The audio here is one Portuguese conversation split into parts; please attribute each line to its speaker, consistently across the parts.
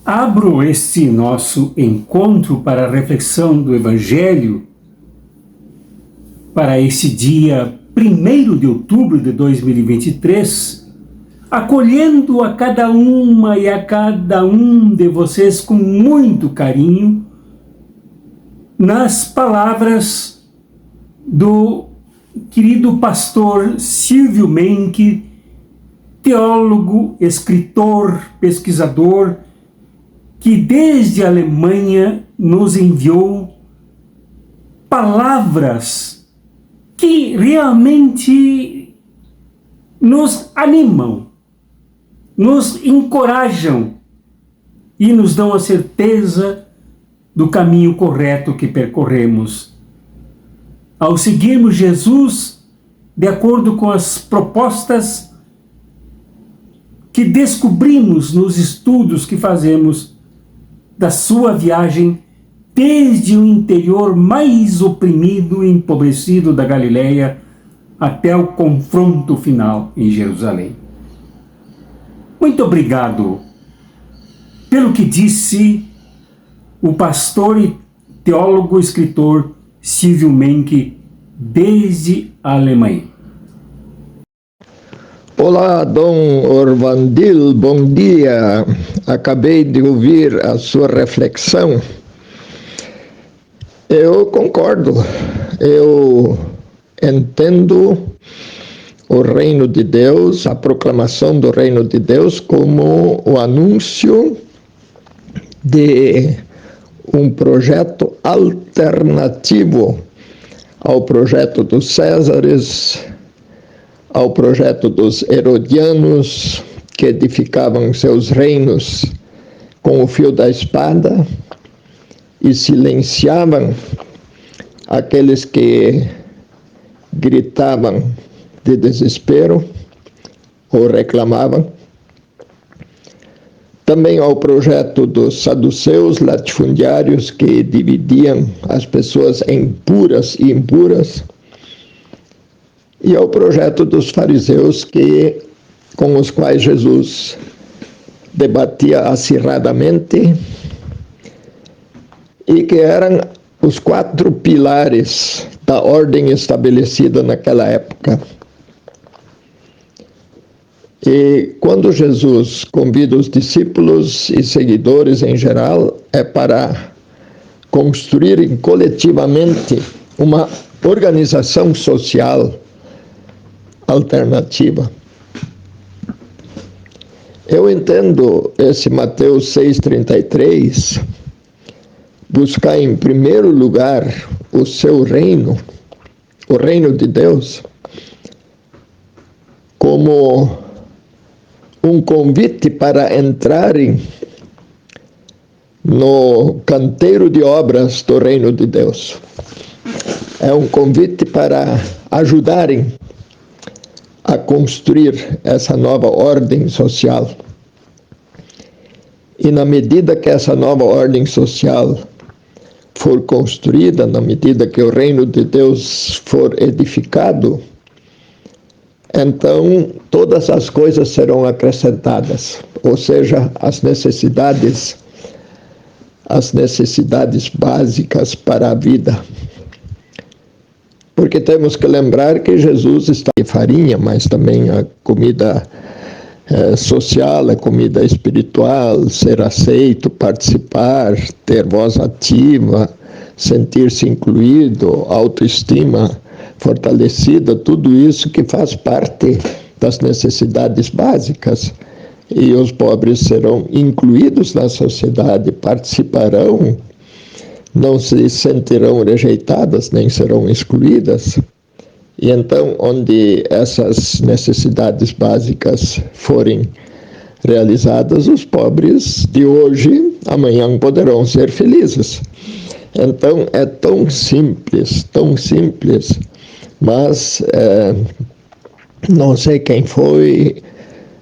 Speaker 1: Abro este nosso encontro para a reflexão do Evangelho para esse dia 1º de outubro de 2023, acolhendo a cada uma e a cada um de vocês com muito carinho nas palavras do querido pastor Silvio Menck, teólogo, escritor, pesquisador, que desde a Alemanha nos enviou palavras que realmente nos animam, nos encorajam e nos dão a certeza do caminho correto que percorremos. Ao seguirmos Jesus, de acordo com as propostas que descobrimos nos estudos que fazemos da sua viagem desde o interior mais oprimido e empobrecido da Galileia até o confronto final em Jerusalém. Muito obrigado pelo que disse o pastor e teólogo escritor Silvio Menck desde a Alemanha.
Speaker 2: Olá, Dom Orvandil, bom dia. Acabei de ouvir a sua reflexão. Eu concordo. Eu entendo o reino de Deus, a proclamação do reino de Deus, como o anúncio de um projeto alternativo ao projeto dos Césares, ao projeto dos Herodianos, que edificavam seus reinos com o fio da espada e silenciavam aqueles que gritavam de desespero ou reclamavam. Também ao projeto dos saduceus latifundiários, que dividiam as pessoas em puras e impuras, e ao projeto dos fariseus, com os quais Jesus debatia acirradamente, e que eram os 4 pilares da ordem estabelecida naquela época. E quando Jesus convida os discípulos e seguidores em geral, é para construírem coletivamente uma organização social alternativa. Eu entendo esse Mateus 6,33, buscar em primeiro lugar o seu reino, o reino de Deus, como um convite para entrarem no canteiro de obras do reino de Deus. É um convite para ajudarem a construir essa nova ordem social. E na medida que essa nova ordem social for construída, na medida que o reino de Deus for edificado, então todas as coisas serão acrescentadas, ou seja, as necessidades básicas para a vida. Porque temos que lembrar que Jesus está em farinha, mas também a comida social, a comida espiritual, ser aceito, participar, ter voz ativa, sentir-se incluído, autoestima fortalecida, tudo isso que faz parte das necessidades básicas. E os pobres serão incluídos na sociedade, participarão, não se sentirão rejeitadas, nem serão excluídas. E então, onde essas necessidades básicas forem realizadas, os pobres de hoje, amanhã poderão ser felizes. Então, é tão simples, mas não sei quem foi,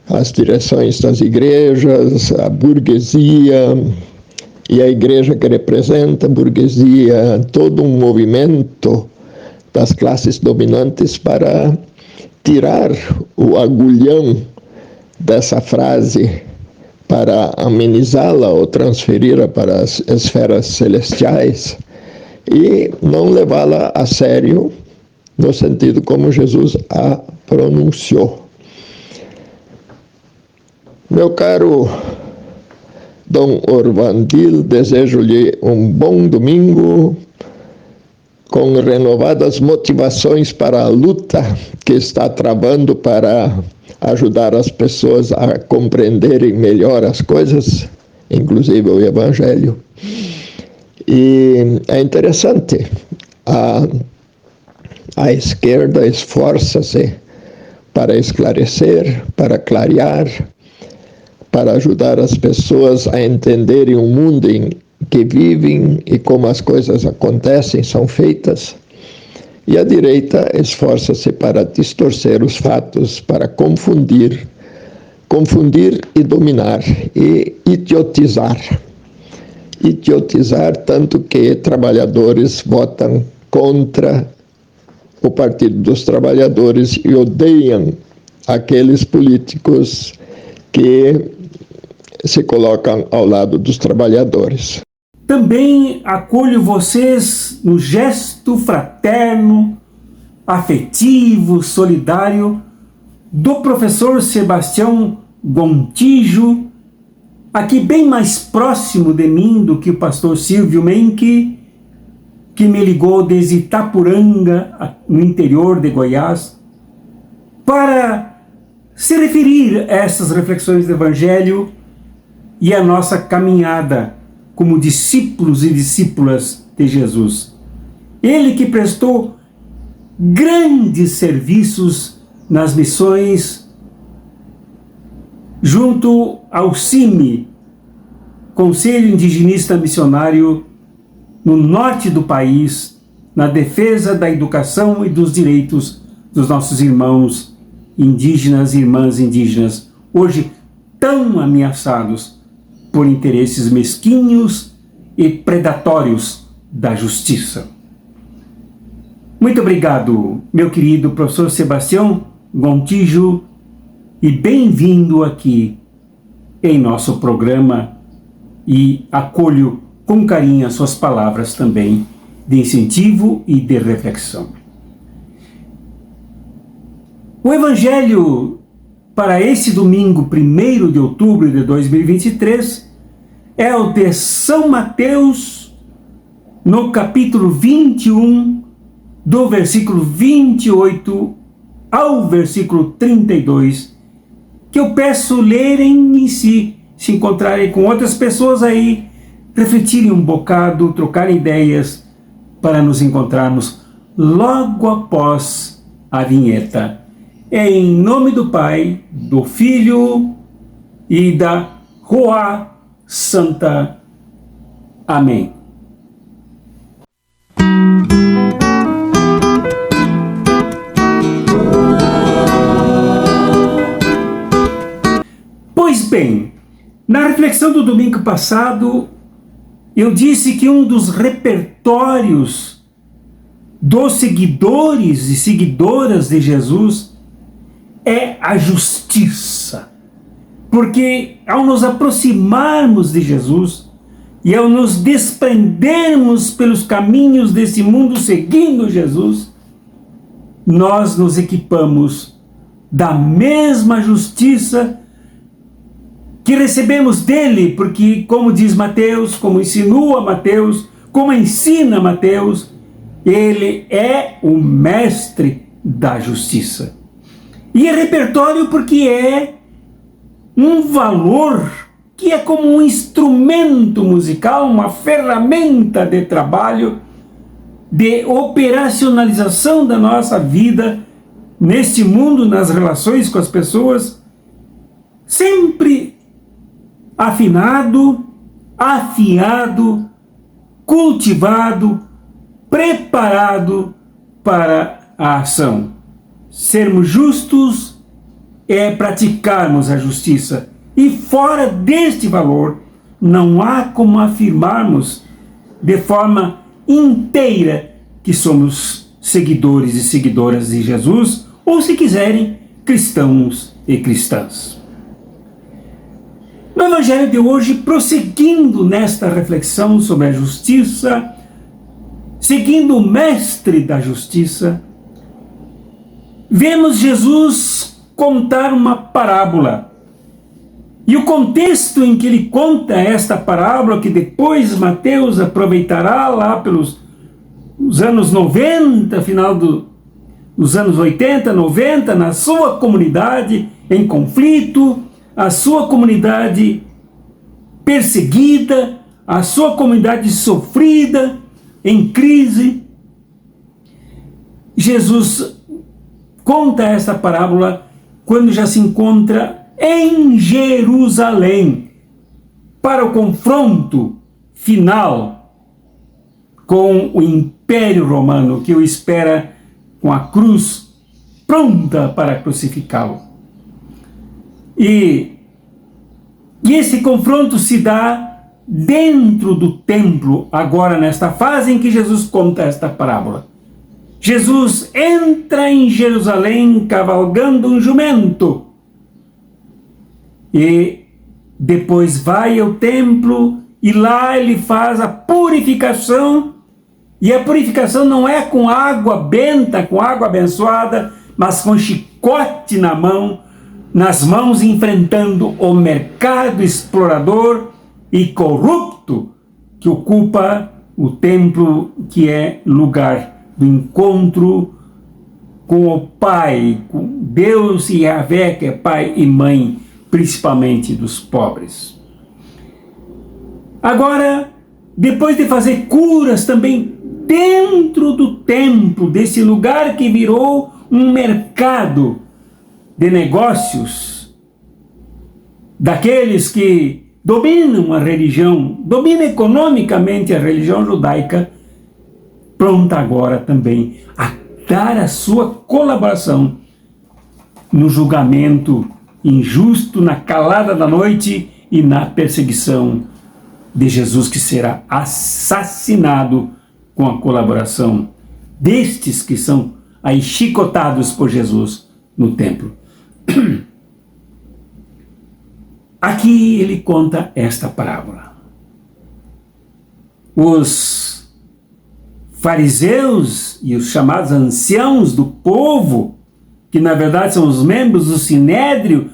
Speaker 2: as direções das igrejas, a burguesia, e a igreja que representa a burguesia, todo um movimento das classes dominantes para tirar o agulhão dessa frase para amenizá-la ou transferi-la para as esferas celestiais e não levá-la a sério no sentido como Jesus a pronunciou. Meu caro Dom Orvandil, desejo-lhe um bom domingo, com renovadas motivações para a luta que está travando para ajudar as pessoas a compreenderem melhor as coisas, inclusive o Evangelho. E é interessante, a esquerda esforça-se para esclarecer, para clarear, para ajudar as pessoas a entenderem o mundo em que vivem e como as coisas acontecem, são feitas. E a direita esforça-se para distorcer os fatos, para confundir e dominar, e idiotizar. Idiotizar tanto que trabalhadores votam contra o Partido dos Trabalhadores e odeiam aqueles políticos que se colocam ao lado dos trabalhadores.
Speaker 1: Também acolho vocês no gesto fraterno, afetivo, solidário do professor Sebastião Gontijo, aqui bem mais próximo de mim do que o pastor Silvio Menck, que me ligou desde Itapuranga, no interior de Goiás, para se referir a essas reflexões do Evangelho e a nossa caminhada como discípulos e discípulas de Jesus. Ele que prestou grandes serviços nas missões junto ao CIMI, Conselho Indigenista Missionário, no norte do país, na defesa da educação e dos direitos dos nossos irmãos indígenas e irmãs indígenas, hoje tão ameaçados por interesses mesquinhos e predatórios da justiça. Muito obrigado, meu querido professor Sebastião Gontijo, e bem-vindo aqui em nosso programa, e acolho com carinho as suas palavras também de incentivo e de reflexão. O Evangelho para esse domingo, 1º de outubro de 2023, é o de São Mateus, no capítulo 21, do versículo 28 ao versículo 32, que eu peço lerem e se encontrarem com outras pessoas aí, refletirem um bocado, trocarem ideias, para nos encontrarmos logo após a vinheta. É em nome do Pai, do Filho e da Roa Santa. Amém. Pois bem, na reflexão do domingo passado, eu disse que um dos repertórios dos seguidores e seguidoras de Jesus é a justiça. Porque ao nos aproximarmos de Jesus e ao nos desprendermos pelos caminhos desse mundo seguindo Jesus, nós nos equipamos da mesma justiça que recebemos dele, porque, como diz Mateus, como insinua Mateus, como ensina Mateus, ele é o mestre da justiça. E é repertório porque é um valor que é como um instrumento musical, uma ferramenta de trabalho, de operacionalização da nossa vida neste mundo, nas relações com as pessoas, sempre afinado, afiado, cultivado, preparado para a ação. Sermos justos é praticarmos a justiça. E fora deste valor, não há como afirmarmos de forma inteira que somos seguidores e seguidoras de Jesus, ou, se quiserem, cristãos e cristãs. No Evangelho de hoje, prosseguindo nesta reflexão sobre a justiça, seguindo o mestre da justiça, vemos Jesus contar uma parábola. E o contexto em que ele conta esta parábola, que depois Mateus aproveitará lá pelos anos 90, final dos anos 80, 90, na sua comunidade em conflito, a sua comunidade perseguida, a sua comunidade sofrida, em crise. Jesus conta esta parábola quando já se encontra em Jerusalém para o confronto final com o Império Romano, que o espera com a cruz pronta para crucificá-lo. E esse confronto se dá dentro do templo, agora nesta fase em que Jesus conta esta parábola. Jesus entra em Jerusalém cavalgando um jumento e depois vai ao templo e lá ele faz a purificação, e a purificação não é com água benta, com água abençoada, mas com chicote nas mãos, enfrentando o mercado explorador e corrupto que ocupa o templo, que é lugar do encontro com o Pai, com Deus e Yahvé, que é Pai e Mãe, principalmente dos pobres. Agora, depois de fazer curas também dentro do templo, desse lugar que virou um mercado de negócios, daqueles que dominam a religião, dominam economicamente a religião judaica, pronta agora também a dar a sua colaboração no julgamento injusto, na calada da noite e na perseguição de Jesus, que será assassinado com a colaboração destes que são aí chicotados por Jesus no templo. Aqui ele conta esta parábola. Os fariseus e os chamados anciãos do povo, que na verdade são os membros do Sinédrio,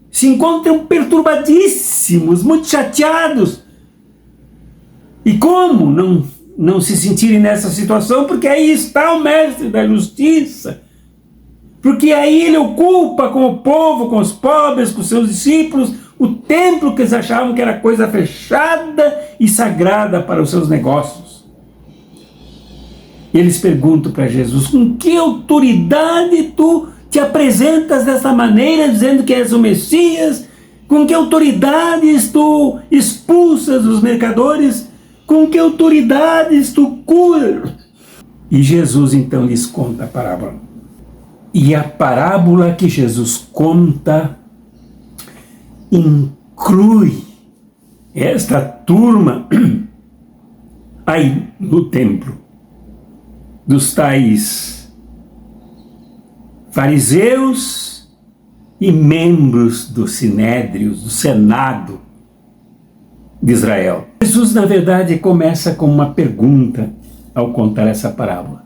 Speaker 1: se encontram perturbadíssimos, muito chateados. E como não se sentirem nessa situação? Porque aí está o mestre da justiça. Porque aí ele ocupa com o povo, com os pobres, com os seus discípulos, o templo que eles achavam que era coisa fechada e sagrada para os seus negócios. Eles perguntam para Jesus: com que autoridade tu te apresentas dessa maneira, dizendo que és o Messias? Com que autoridades tu expulsas os mercadores? Com que autoridades tu curas? E Jesus então lhes conta a parábola. E a parábola que Jesus conta inclui esta turma aí no templo, dos tais fariseus e membros do Sinédrio, do Senado de Israel. Jesus, na verdade, começa com uma pergunta ao contar essa parábola.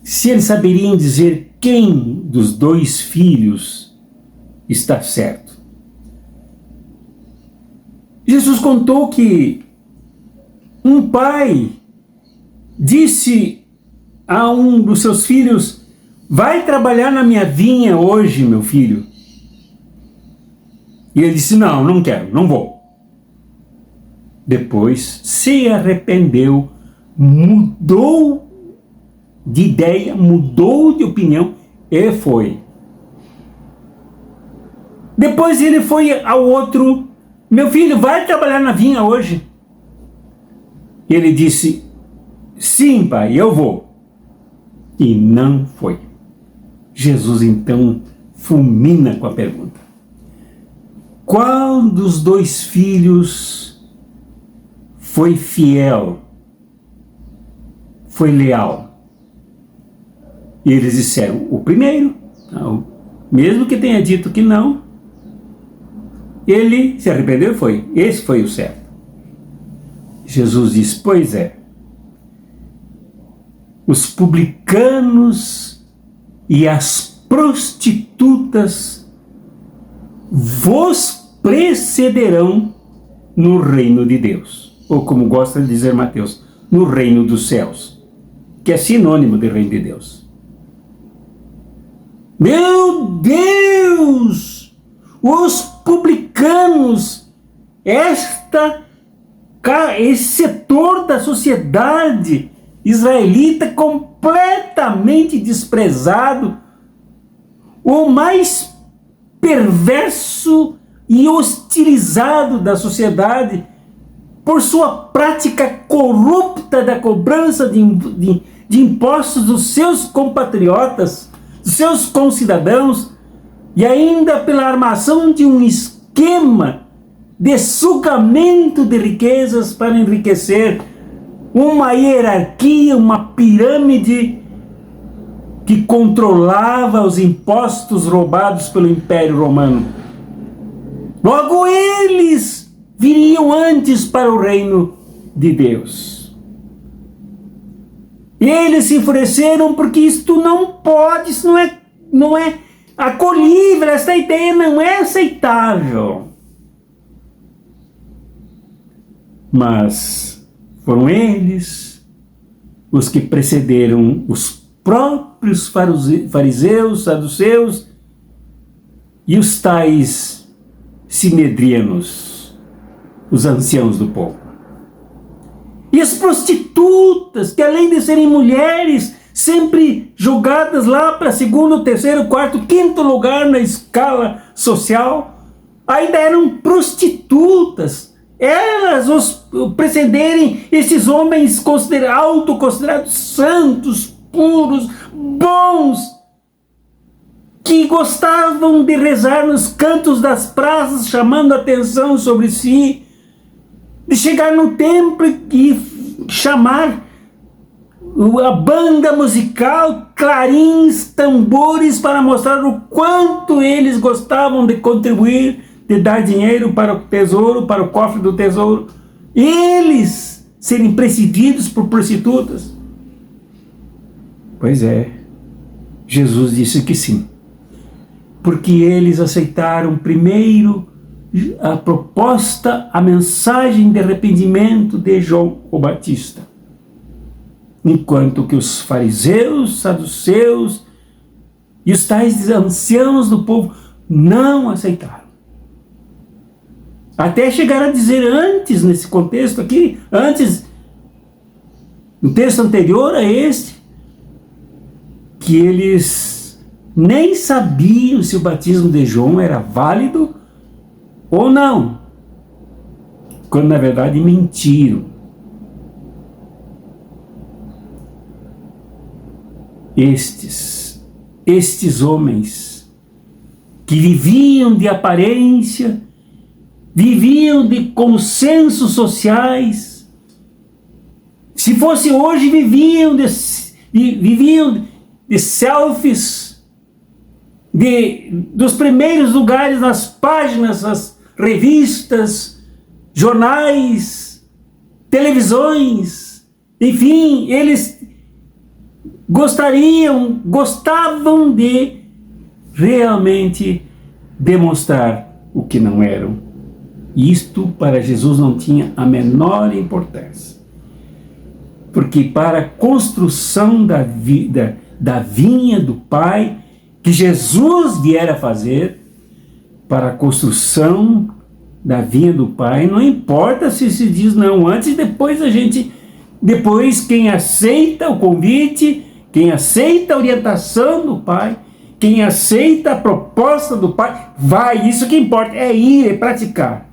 Speaker 1: Se eles saberiam dizer quem dos dois filhos está certo. Jesus contou que um pai disse a um dos seus filhos: vai trabalhar na minha vinha hoje, meu filho. E ele disse: não, não quero, não vou. Depois se arrependeu, mudou de ideia, mudou de opinião e foi. Depois ele foi ao outro: meu filho, vai trabalhar na vinha hoje. Ele disse: sim, pai, eu vou. E não foi. Jesus então fulmina com a pergunta: qual dos dois filhos foi fiel, foi leal? E eles disseram: o primeiro. Mesmo que tenha dito que não, Ele se arrependeu e foi. Esse foi o certo. Jesus disse: pois é, os publicanos e as prostitutas vos precederão no reino de Deus. Ou como gosta de dizer Mateus, no reino dos céus, que é sinônimo de reino de Deus. Meu Deus! Os publicanos, esse setor da sociedade israelita completamente desprezado, o mais perverso e hostilizado da sociedade por sua prática corrupta da cobrança de impostos dos seus compatriotas, dos seus concidadãos, e ainda pela armação de um esquema de sugamento de riquezas para enriquecer uma hierarquia, uma pirâmide que controlava os impostos roubados pelo Império Romano. Logo eles viriam antes para o reino de Deus. E eles se enfureceram porque isto não pode, isso não é acolhível, essa ideia não é aceitável. Mas foram eles os que precederam os próprios fariseus, saduceus e os tais sinedrianos, os anciãos do povo. E as prostitutas, que além de serem mulheres, sempre jogadas lá para segundo, terceiro, quarto, quinto lugar na escala social, ainda eram prostitutas. Elas precederem esses homens autoconsiderados santos, puros, bons, que gostavam de rezar nos cantos das praças, chamando a atenção sobre si, de chegar no templo e chamar a banda musical, clarins, tambores, para mostrar o quanto eles gostavam de contribuir, de dar dinheiro para o tesouro, para o cofre do tesouro. Eles serem precedidos por prostitutas. Pois é, Jesus disse que sim, porque eles aceitaram primeiro a proposta, a mensagem de arrependimento de João o Batista, enquanto que os fariseus, saduceus e os tais anciãos do povo não aceitaram. Até chegar a dizer antes, nesse contexto aqui, antes, no texto anterior a este, que eles nem sabiam se o batismo de João era válido ou não, quando na verdade mentiram. Estes homens que viviam de aparência, viviam de consensos sociais, se fosse hoje viviam de selfies, dos primeiros lugares nas páginas das revistas, jornais, televisões, enfim, eles gostavam de realmente demonstrar o que não eram. Isto para Jesus não tinha a menor importância, porque para a construção da vinha do Pai, que Jesus viera fazer, para a construção da vinha do Pai, não importa se se diz não antes e depois depois quem aceita o convite, quem aceita a orientação do Pai, quem aceita a proposta do Pai, vai, isso que importa, é ir, é praticar.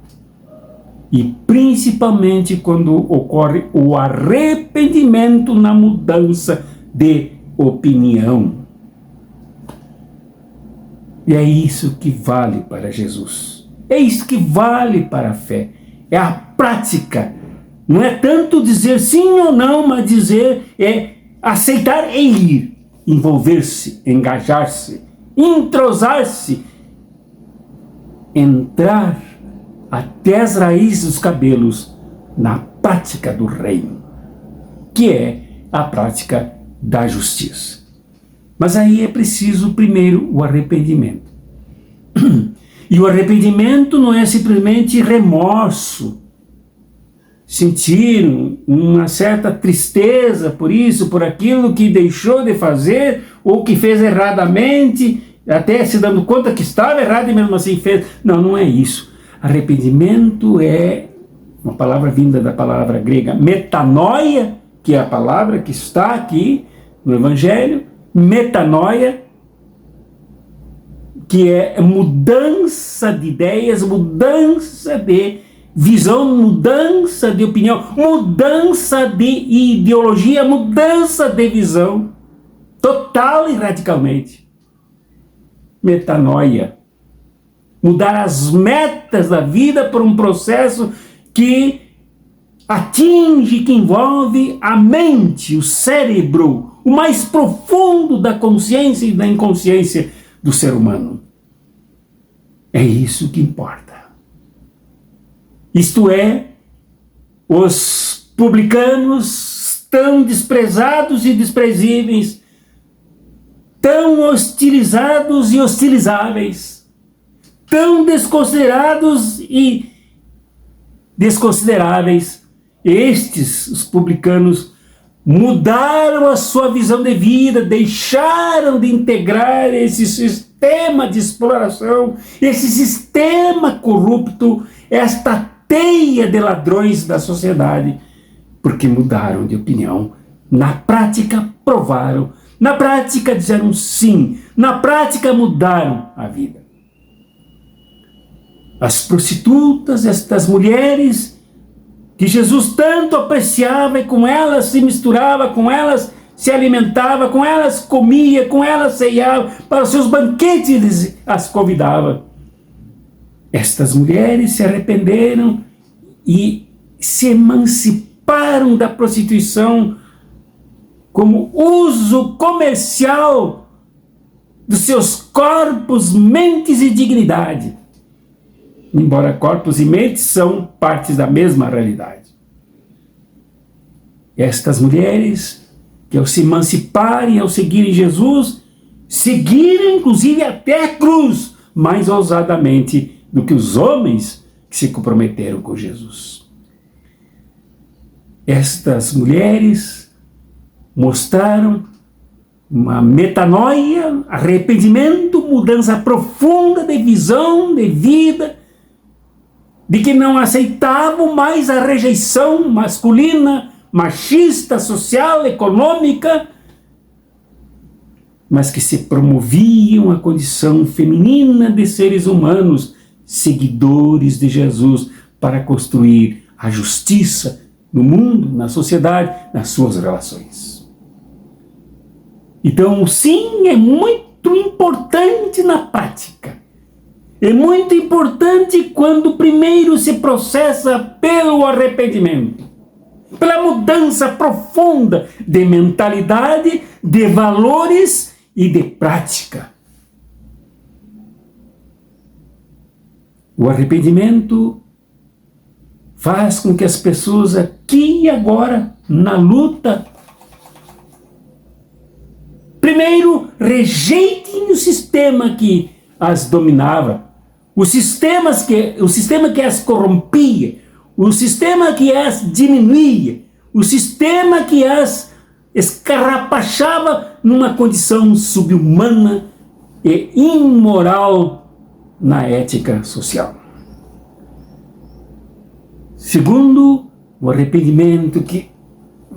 Speaker 1: E principalmente quando ocorre o arrependimento na mudança de opinião. E é isso que vale para Jesus. É isso que vale para a fé. É a prática. Não é tanto dizer sim ou não, mas dizer é aceitar e ir. Envolver-se, engajar-se, entrosar-se, entrar até as raízes dos cabelos na prática do reino, que é a prática da justiça. Mas aí é preciso primeiro o arrependimento. E o arrependimento não é simplesmente remorso, sentir uma certa tristeza por isso, por aquilo que deixou de fazer ou que fez erradamente, até se dando conta que estava errado e mesmo assim fez. Não, não é isso. Arrependimento é uma palavra vinda da palavra grega metanoia, que é a palavra que está aqui no Evangelho. Metanoia, que é mudança de ideias, mudança de visão, mudança de opinião, mudança de ideologia, mudança de visão, total e radicalmente. Metanoia. Mudar as metas da vida por um processo que atinge, que envolve a mente, o cérebro, o mais profundo da consciência e da inconsciência do ser humano. É isso que importa. Isto é, os publicanos tão desprezados e desprezíveis, tão hostilizados e hostilizáveis, tão desconsiderados e desconsideráveis, estes, os publicanos, mudaram a sua visão de vida, deixaram de integrar esse sistema de exploração, esse sistema corrupto, esta teia de ladrões da sociedade, porque mudaram de opinião. Na prática, provaram. Na prática, disseram sim. Na prática, mudaram a vida. As prostitutas, estas mulheres que Jesus tanto apreciava e com elas se misturava, com elas se alimentava, com elas comia, com elas ceiava, para os seus banquetes as convidava. Estas mulheres se arrependeram e se emanciparam da prostituição como uso comercial dos seus corpos, mentes e dignidade. Embora corpos e mentes são partes da mesma realidade. Estas mulheres, que ao se emanciparem, ao seguirem Jesus, seguiram inclusive até a cruz, mais ousadamente do que os homens que se comprometeram com Jesus. Estas mulheres mostraram uma metanoia, arrependimento, mudança profunda de visão, de vida, de que não aceitavam mais a rejeição masculina, machista, social, econômica, mas que se promoviam a condição feminina de seres humanos, seguidores de Jesus, para construir a justiça no mundo, na sociedade, nas suas relações. Então, sim, é muito importante na prática. É muito importante quando primeiro se processa pelo arrependimento, pela mudança profunda de mentalidade, de valores e de prática. O arrependimento faz com que as pessoas aqui e agora, na luta, primeiro rejeitem o sistema que as dominava, o sistema que as corrompia, o sistema que as diminuía, o sistema que as escarrapachava numa condição subhumana e imoral na ética social. Segundo, o arrependimento que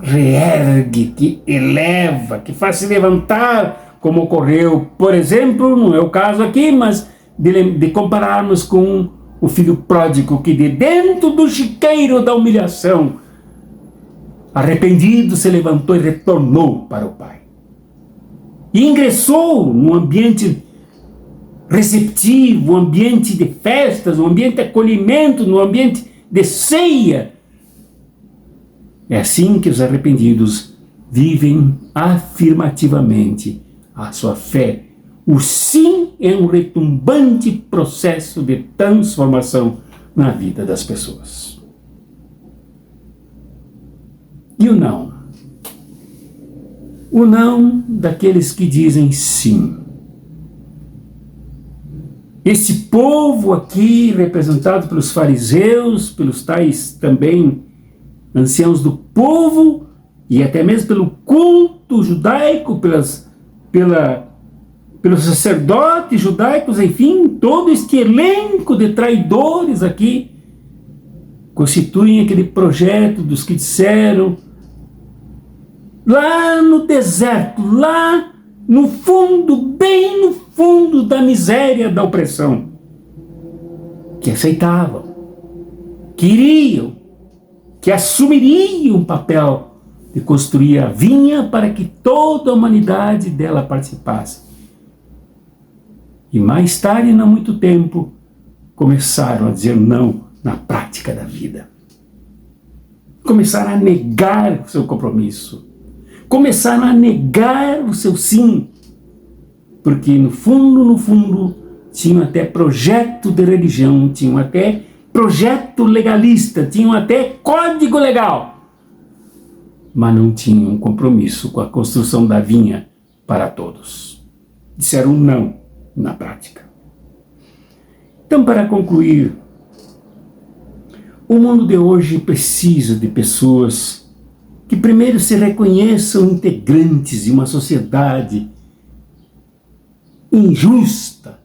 Speaker 1: reergue, que eleva, que faz se levantar, como ocorreu, por exemplo, não é o caso aqui, mas de compararmos com o filho pródigo que de dentro do chiqueiro da humilhação, arrependido, se levantou e retornou para o Pai. E ingressou num ambiente receptivo, um ambiente de festas, um ambiente de acolhimento, num ambiente de ceia. É assim que os arrependidos vivem afirmativamente a sua fé. O sim é um retumbante processo de transformação na vida das pessoas. E o não? O não daqueles que dizem sim. Esse povo aqui, representado pelos fariseus, pelos tais também anciãos do povo, e até mesmo pelo culto judaico, pelos sacerdotes judaicos, enfim, todo este elenco de traidores aqui, constituem aquele projeto dos que disseram, lá no deserto, lá no fundo, bem no fundo da miséria, da opressão, que aceitavam, queriam, que assumiriam o papel de construir a vinha para que toda a humanidade dela participasse. E mais tarde, não muito tempo, começaram a dizer não na prática da vida. Começaram a negar o seu compromisso. Começaram a negar o seu sim. Porque no fundo, tinham até projeto de religião, tinham até projeto legalista, tinham até código legal. Mas não tinham compromisso com a construção da vinha para todos. Disseram não na prática. Então, para concluir, o mundo de hoje precisa de pessoas que primeiro se reconheçam integrantes de uma sociedade injusta,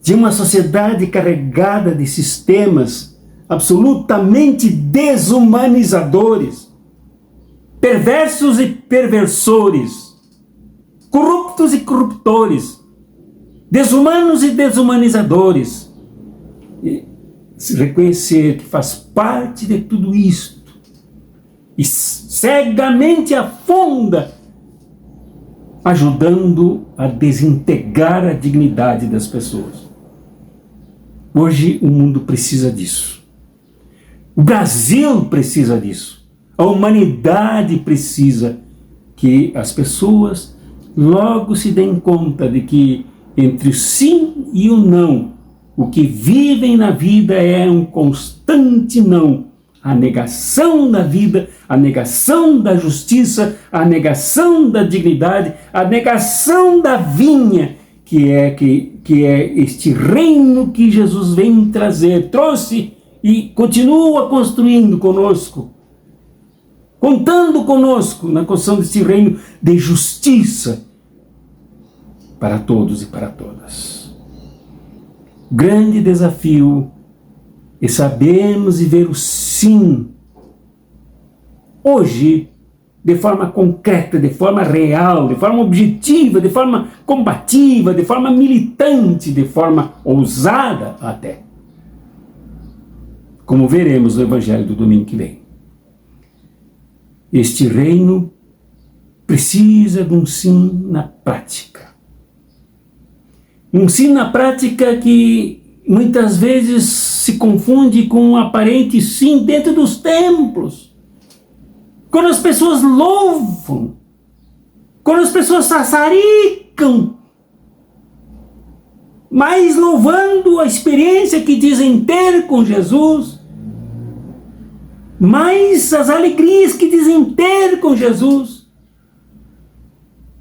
Speaker 1: de uma sociedade carregada de sistemas absolutamente desumanizadores, perversos e perversores, corruptos e corruptores, desumanos e desumanizadores. E se reconhecer que faz parte de tudo isto e cegamente afunda, ajudando a desintegrar a dignidade das pessoas. Hoje o mundo precisa disso. O Brasil precisa disso. A humanidade precisa que as pessoas logo se deem conta de que entre o sim e o não, o que vivem na vida é um constante não. A negação da vida, a negação da justiça, a negação da dignidade, a negação da vinha, que é este reino que Jesus vem trazer, trouxe e continua construindo conosco, contando conosco na construção desse reino de justiça para todos e para todas. Grande desafio é sabermos viver o sim hoje de forma concreta, de forma real, de forma objetiva, de forma combativa, de forma militante, de forma ousada até. Como veremos no Evangelho do domingo que vem. Este reino precisa de um sim na prática. Um sim na prática que muitas vezes se confunde com um aparente sim dentro dos templos. Quando as pessoas louvam, quando as pessoas sassaricam, mas louvando a experiência que dizem ter com Jesus, mais as alegrias que dizem ter com Jesus,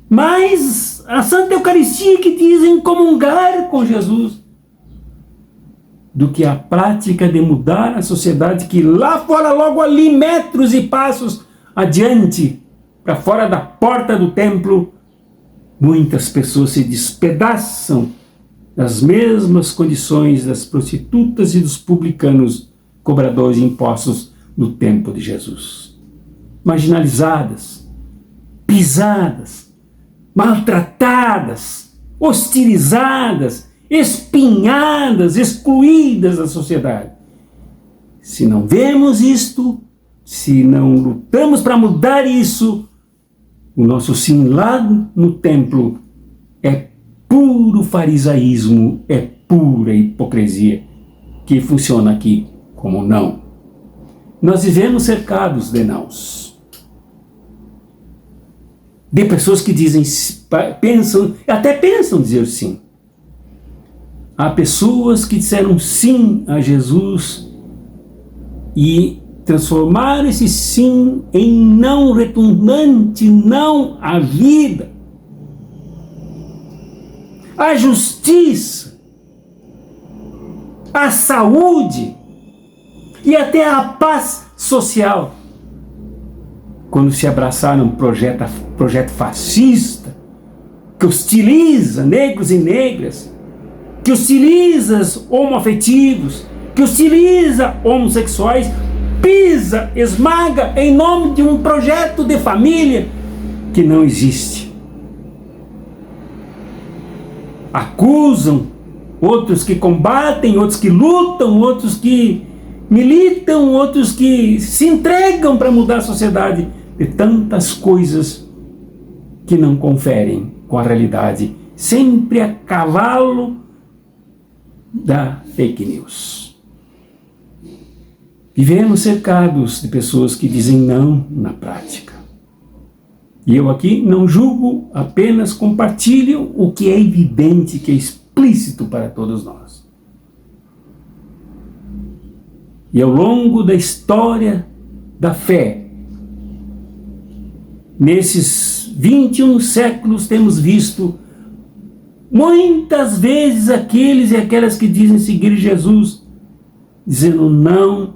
Speaker 1: mais a Santa Eucaristia que dizem comungar com Jesus, do que a prática de mudar a sociedade que lá fora, logo ali, metros e passos adiante, para fora da porta do templo, muitas pessoas se despedaçam das mesmas condições das prostitutas e dos publicanos cobradores de impostos no tempo de Jesus. Marginalizadas, pisadas, maltratadas, hostilizadas, espinhadas, excluídas da sociedade. Se não vemos isto, se não lutamos para mudar isso, o nosso sim lá no templo é puro farisaísmo, é pura hipocrisia, que funciona aqui como não. Nós vivemos cercados de nãos. De pessoas que dizem, até pensam dizer sim. há pessoas que disseram sim a Jesus e transformaram esse sim em não retumbante, não à vida, à justiça, à saúde e até à paz social. Quando se abraçaram um projeto fascista, que hostiliza negros e negras, que hostiliza homoafetivos, que hostiliza homossexuais, pisa, esmaga em nome de um projeto de família que não existe. Acusam outros que combatem, outros que lutam, outros que militam, outros que se entregam para mudar a sociedade, de tantas coisas que não conferem com a realidade, sempre a cavalo da fake news. Vivemos cercados de pessoas que dizem não na prática. E eu aqui não julgo, apenas compartilho o que é evidente, que é explícito para todos nós. E ao longo da história da fé, nesses 21 séculos, temos visto muitas vezes aqueles e aquelas que dizem seguir Jesus, dizendo não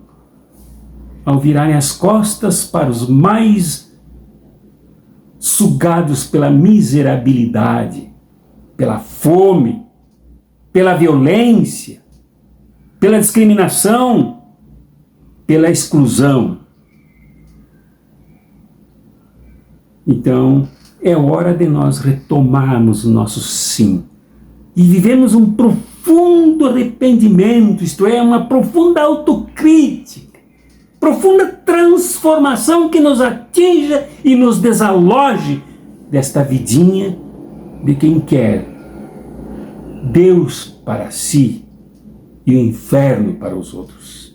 Speaker 1: ao virarem as costas para os mais sugados pela miserabilidade, pela fome, pela violência, pela discriminação, pela exclusão. Então, é hora de nós retomarmos o nosso sim e vivemos um profundo arrependimento, isto é, uma profunda autocrítica, profunda transformação que nos atinja e nos desaloje desta vidinha de quem quer Deus para si e o inferno para os outros.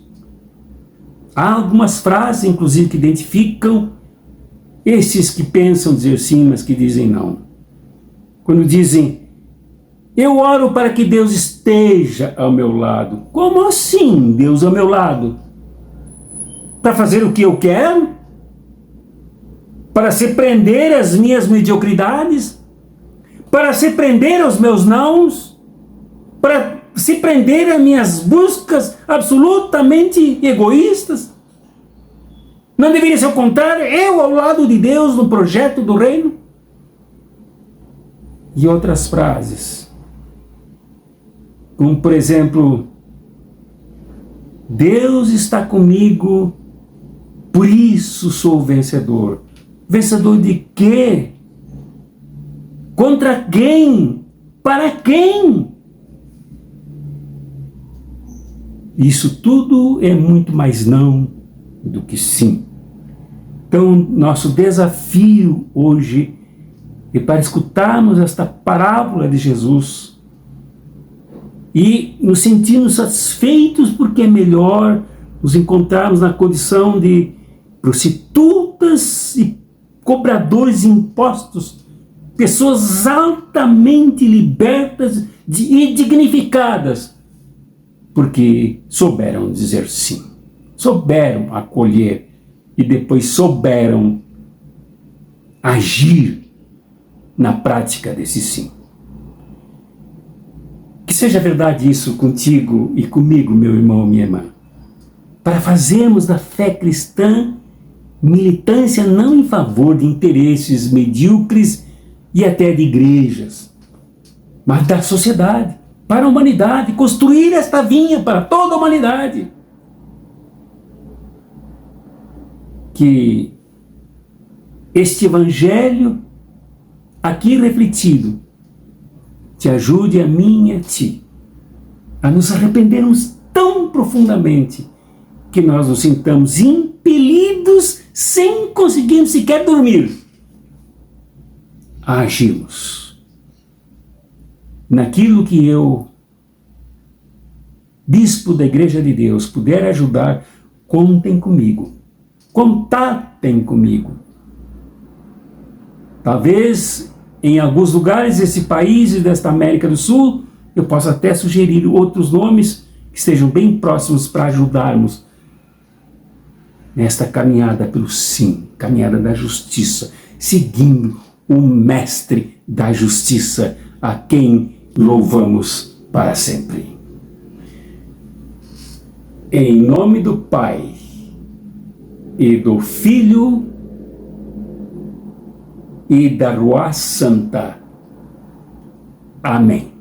Speaker 1: Há algumas frases, inclusive, que identificam esses que pensam dizer sim, mas que dizem não. Quando dizem, eu oro para que Deus esteja ao meu lado. Como assim, Deus ao meu lado? Para fazer o que eu quero? Para se prender às minhas mediocridades? Para se prender aos meus nãos? Para se prender às minhas buscas absolutamente egoístas? Não deveria ser o contrário, eu ao lado de Deus no projeto do reino? E outras frases, como por exemplo, Deus está comigo, por isso sou vencedor. Vencedor de quê? Contra quem? Para quem? Isso tudo é muito mais não do que sim. Então, nosso desafio hoje é para escutarmos esta parábola de Jesus e nos sentirmos satisfeitos, porque é melhor nos encontrarmos na condição de prostitutas e cobradores de impostos, pessoas altamente libertas e dignificadas, porque souberam dizer sim, souberam acolher e depois souberam agir na prática desse sim. Que seja verdade isso contigo e comigo, meu irmão, minha irmã, para fazermos da fé cristã militância não em favor de interesses medíocres e até de igrejas, mas da sociedade, para a humanidade, construir esta vinha para toda a humanidade. Que este evangelho aqui refletido te ajude a mim e a ti a nos arrependermos tão profundamente que nós nos sintamos impelidos, sem conseguirmos sequer dormir, a agirmos naquilo que eu, bispo da Igreja de Deus, puder ajudar. Contem comigo, contatem comigo. Talvez em alguns lugares desse país e desta América do Sul Eu posso até sugerir outros nomes que estejam bem próximos para ajudarmos nesta caminhada pelo sim, caminhada da justiça, seguindo o mestre da justiça, a quem louvamos para sempre. Em nome do Pai e do Filho e da Ruá Santa. Amém.